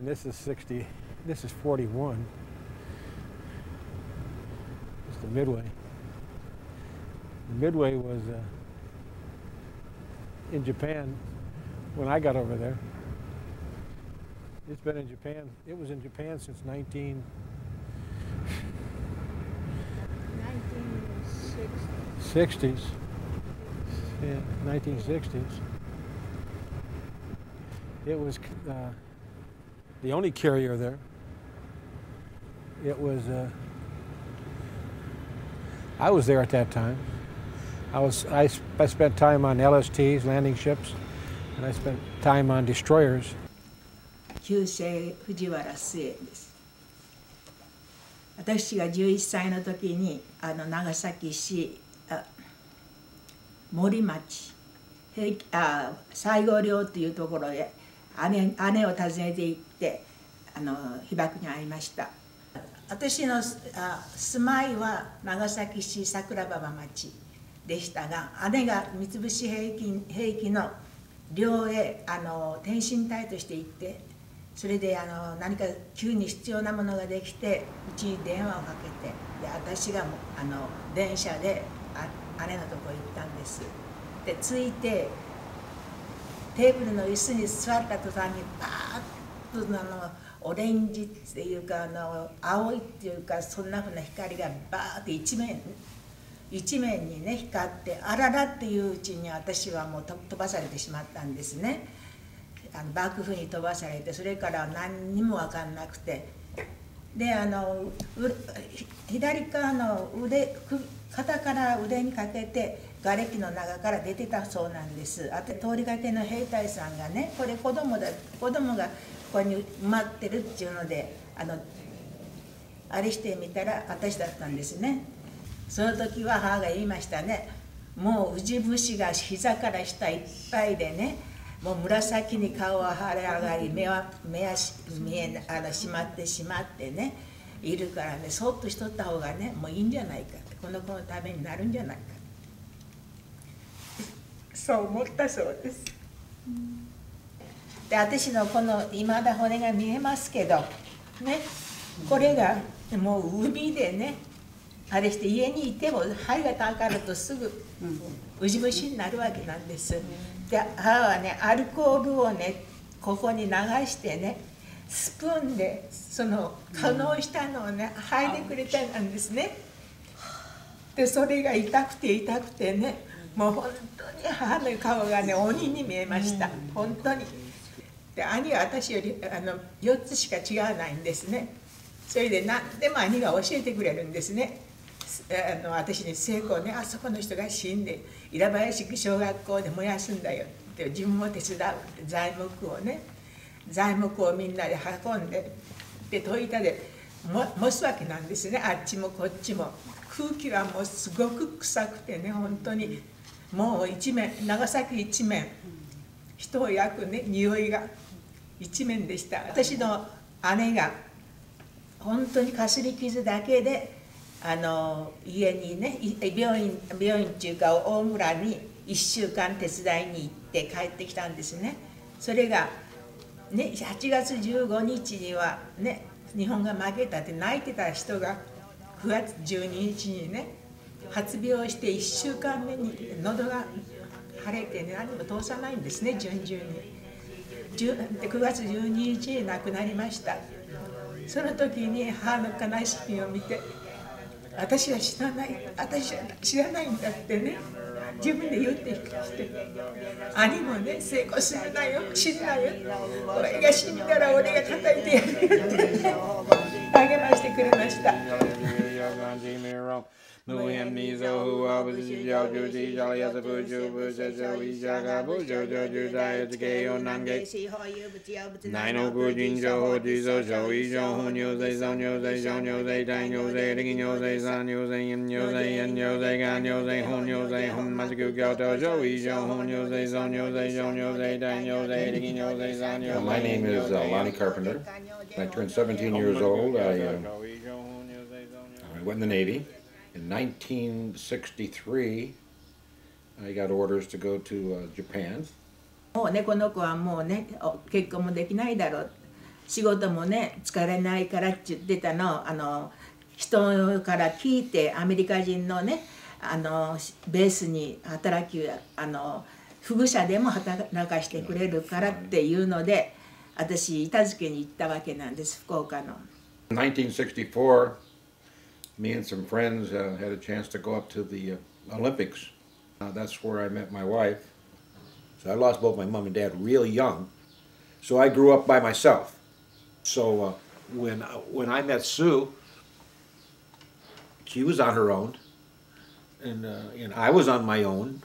And this is 60, this is 41. It's the Midway. The Midway was in Japan when I got over there. It's been in Japan. It was in Japan since 1960s. Yeah, 1960s. It was the only carrier there. It was. I was there at that time. I spent time on LSTs, landing ships, and I spent time on destroyers. 旧姓藤原末です。私が11歳の時に長崎市森町西郷寮というところへ姉を訪ねて行って被爆に遭いました。私の住まいは長崎市桜庭町でしたが、姉が三菱兵器の寮へ転身隊として行って、それで何か急に必要なものができてうちに電話をかけて、で私が電車で姉のとこ行ったんです。で着いてテーブルの椅子に座った途端にパーッとオレンジっていうか青いっていうか、そんなふうな光がバーッて一面にね光って、あららっていううちに私はもう飛ばされてしまったんですね。爆風に飛ばされて、それから何にも分かんなくて、で左側の肩から腕にかけて瓦礫の中から出てたそうなんです。あと通りがけの兵隊さんがね、これ子供がここに埋まってるっていうのであれしてみたら私だったんですね。その時は母が言いましたね。もう宇治節が膝から下いっぱいでね、もう紫に顔は腫れ上がり、目はしまってねいるからね、そっとしとった方がねもういいんじゃないかって、この子のためになるんじゃないか、そう思ったそうです。で私のこの今だ骨が見えますけどね、これがもう海でねあれして家にいても肺がたかるとすぐウジ虫になるわけなんです。で母はねアルコールをねここに流してねスプーンでその可能したのをね剥いでくれたんですね。でそれが痛くてね、もう本当に母の顔がね鬼に見えました、本当に。で兄は私より4つしか違わないんですね。それで何でも兄が教えてくれるんですね。私に成功ね、あそこの人が死んで稲林小学校で燃やすんだよって自分も手伝うって材木をみんなで運んで、で戸板で蒸すわけなんですね。あっちもこっちも空気はもうすごく臭くてね、本当にもう長崎一面人を焼くね匂いが一面でした。私の姉が本当にかすり傷だけで家にね病院っていうか大村に1週間手伝いに行って帰ってきたんですね。それがね8月15日にはね日本が負けたって泣いてた人が9月12日にね発病して1週間目に喉が腫れてね何も通さないんですね、順々に。9月12日に亡くなりました。その時に母の悲しみを見て、私は知らないんだってね自分で言ってきて、兄もね成功するなよ死ぬなよ、俺が死んだら俺が叩いてやるよって励ましてくれました。My name is Lonnie Carpenter. I turned 17 years old. I went in the Navy. In 1963, I got orders to go to Japan. もうねこの子はもうね結婚もできないだろう、仕事もね疲れないからって言ってたの人から聞いて、アメリカ人のねベースに働き保護者でも働かしてくれるからっていうので、私板付けに行ったわけなんです、福岡の。1964, me and some friends had a chance to go up to the Olympics. That's where I met my wife. So I lost both my mom and dad real young. So I grew up by myself. So when I met Sue, she was on her own, and I was on my own.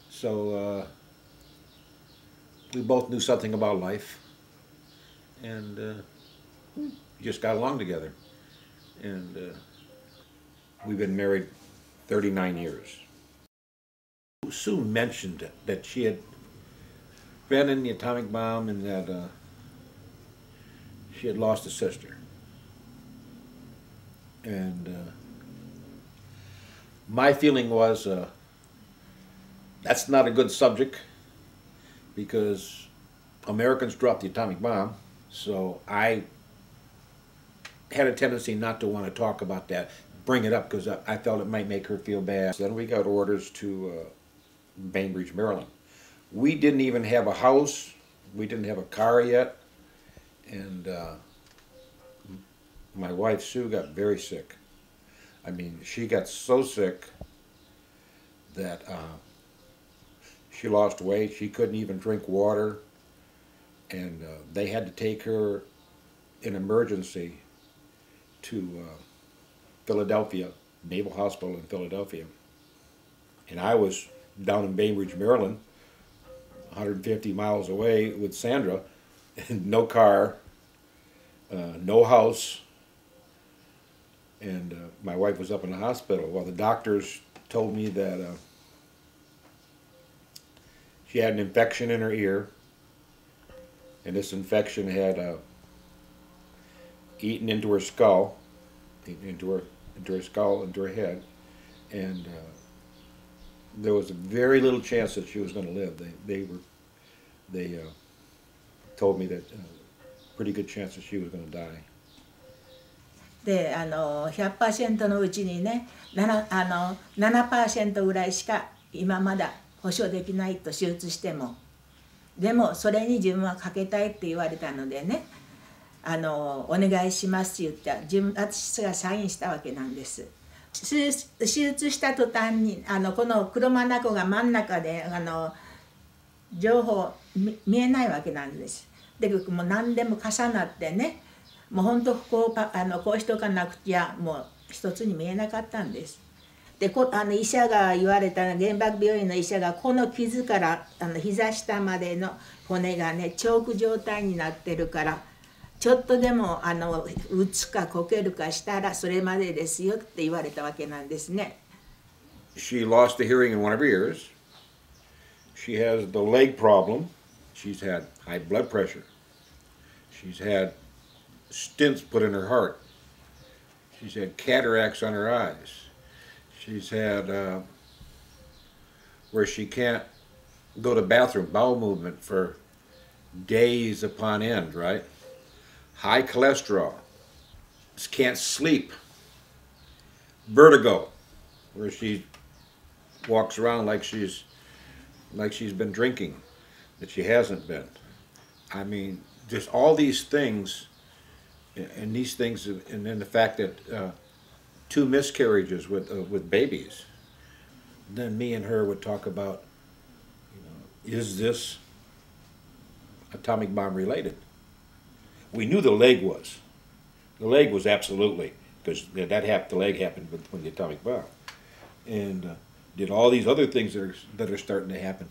So we both knew something about life, and just got along together. And we've been married 39 years. Sue mentioned that she had been in the atomic bomb and that she had lost a sister. And my feeling was that's not a good subject because Americans dropped the atomic bomb, so I had a tendency not to want to talk about that, bring it up because I felt it might make her feel bad. Then we got orders to Bainbridge, Maryland. We didn't even have a house, we didn't have a car yet, and my wife Sue got very sick. I mean, she got so sick that she lost weight, she couldn't even drink water, and they had to take her in emergency to Philadelphia, Naval Hospital in Philadelphia. And I was down in Bainbridge, Maryland, 150 miles away with Sandra, and no car, no house, and my wife was up in the hospital. Well, the doctors told me that she had an infection in her ear, and this infection had eaten into her skull, into her head, and there was a very little chance that she was going to live. They told me that pretty good chance that she was going to die. で100% のうちにね 7% ぐらいしか今まだ保証できないと、手術しても。でもそれに自分はかけたいって言われたのでね、お願いしますって言って私がサインしたわけなんです。手術した途端にこの車の中が真ん中で情報見えないわけなんです。でもう何でも重なってね、もう本当こうしておかなくちゃもう一つに見えなかったんです。で医者が言われた原爆病院の医者が、この傷から膝下までの骨がねチョーク状態になってるから、ちょっとでも打つかこけるかしたらそれまでですよって言われたわけなんですね。She lost the hearing in one of her ears. She has the leg problem. She's had high blood pressure. She's had stents put in her heart. She's had cataracts on her eyes. She's had where she can't go to the bathroom, bowel movement for days upon end, right? High cholesterol. Just can't sleep. Vertigo, where she walks around like she's been drinking, that she hasn't been. I mean, just all these things, and then the fact that 2 miscarriages with babies. Then me and her would talk about, is this atomic bomb related? We knew the leg was. The leg was absolutely, because the leg happened when the atomic bomb. And did all these other things that are starting to happen,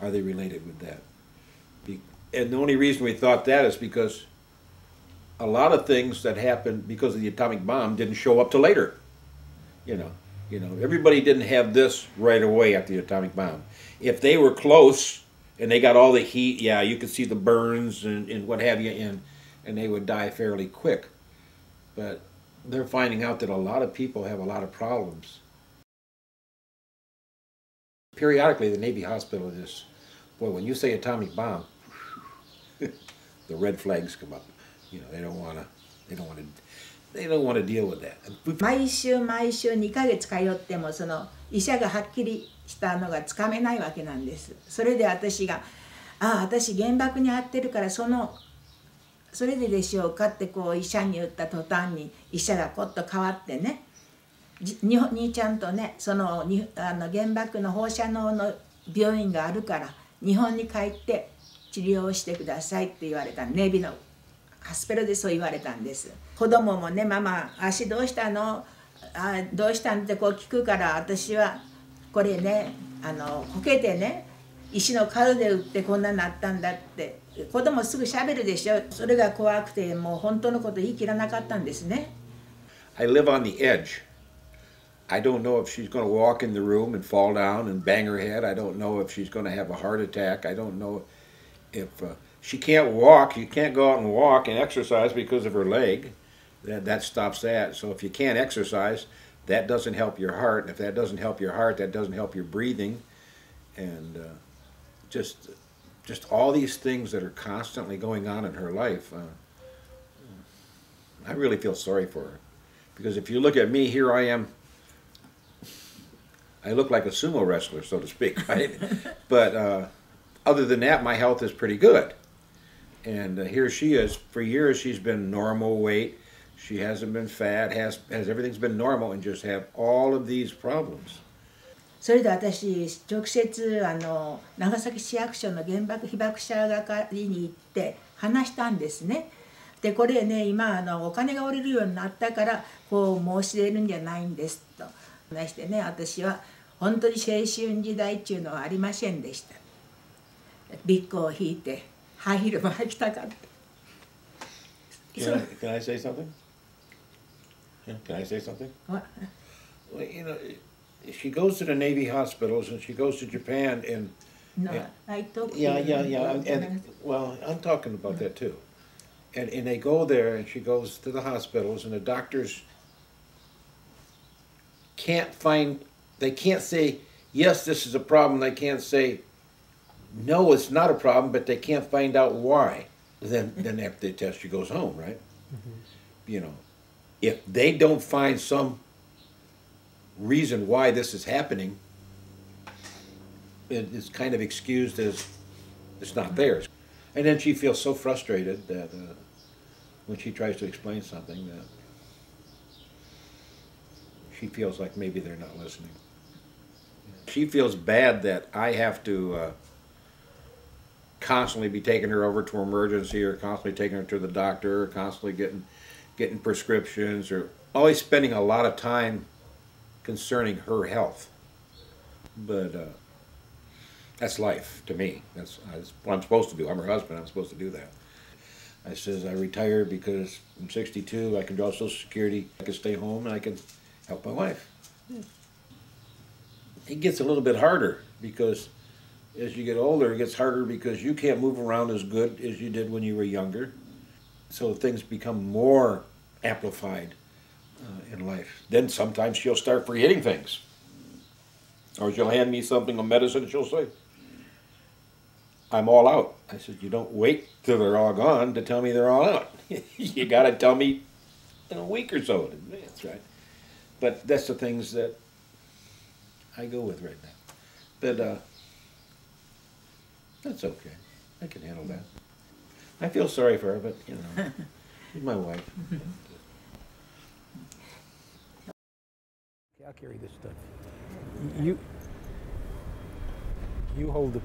are they related with that? And the only reason we thought that is because a lot of things that happened because of the atomic bomb didn't show up till later. Everybody didn't have this right away after the atomic bomb. If they were close and they got all the heat, yeah, you could see the burns and what have you, and they would die fairly quick. But they're finding out that a lot of people have a lot of problems. Periodically, the Navy hospital is, boy, when you say atomic bomb, the red flags come up. You know, they don't want to deal with that. 毎週毎週2ヶ月通ってもその医者がはっきりしたのがつかめないわけなんです。それで私が「ああ私原爆に遭ってるからそれででしょうか」ってこう医者に言った途端に医者がこっと変わってね、兄ちゃんとねその原爆の放射能の病院があるから日本に帰って治療をしてくださいって言われた。ネイビーのハスペロでそう言われたんです。子供もね「ママ足どうしたの？どうしたん?」ってこう聞くから私はこれねこけてね石の角で打ってこんなになったんだって子供すぐしゃべるでしょ。それが怖くてもう本当のこと言い切らなかったんですね。I live on the edge. I don't know if she's going to walk in the room and fall down and bang her head. I don't know if she's going to have a heart attack. I don't know if she can't walk. You can't go out and walk and exercise because of her leg. That stops that. So if you can't exercise, that doesn't help your heart. And if that doesn't help your heart, that doesn't help your breathing. And just all these things that are constantly going on in her life. I really feel sorry for her. Because if you look at me, here I am. I look like a sumo wrestler, so to speak, right? But other than that, my health is pretty good. And here she is. For years, she's been normal weight. She hasn't been fat. Has everything's been normal, and just have all of these problems. それで私直接長崎市役所の原爆被爆者係に行って話したんですね。でこれね今お金が下りるようになったからこう申し出るんじゃないんですと話してね、私は本当に青春時代っていうのはありませんでした。ビッグを引いてハイヒールも履きたかった。Can I say something? Can I say something? What? Well, you know, she goes to the Navy hospitals and she goes to Japan and. No, I talk. Yeah. And well, I'm talking about that too. And they go there and she goes to the hospitals and the doctors can't say, yes, this is a problem. They can't say, no, it's not a problem, but they can't find out why. Then after they test, she goes home, right? Mm-hmm. You know, if they don't find some reason why this is happening, it's kind of excused as it's not theirs. And then she feels so frustrated that when she tries to explain something that she feels like maybe they're not listening. She feels bad that I have to constantly be taking her over to emergency or constantly taking her to the doctor or constantly getting prescriptions or always spending a lot of time concerning her health. But that's life to me. That's what I'm supposed to do. I'm her husband. I'm supposed to do that. I says I retired because I'm 62. I can draw Social Security. I can stay home and I can help my wife. It gets a little bit harder because as you get older, it gets harder because you can't move around as good as you did when you were younger. So things become more amplified in life. Then sometimes she'll start forgetting things. Or she'll hand me something of medicine and she'll say, I'm all out. I said, you don't wait till they're all gone to tell me they're all out. You got to tell me in a week or so. That's right. But that's the things that I go with right now. But that's okay. I can handle that. I feel sorry for her, but, you know, she's my wife. I'll carry this stuff. You hold the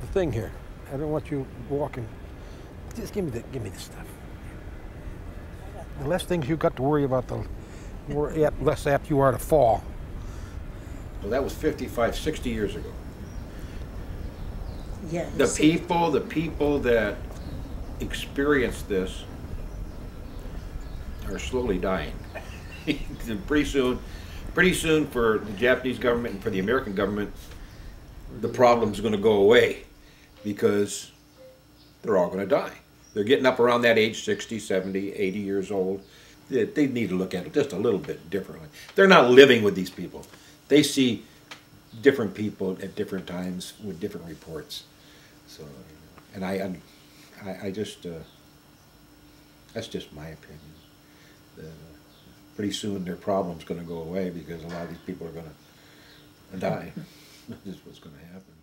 thing here. I don't want you walking. Just give me the stuff. The less things you got to worry about, the less apt you are to fall. Well, that was 55, 60 years ago. Yeah. The people that experienced this are slowly dying. Pretty soon for the Japanese government and for the American government, the problem's going to go away because they're all going to die. They're getting up around that age, 60, 70, 80 years old. They need to look at it just a little bit differently. They're not living with these people. They see different people at different times with different reports. So, and I I just, that's just my opinion. Pretty soon their problem's gonna go away because a lot of these people are gonna die. This is what's gonna happen.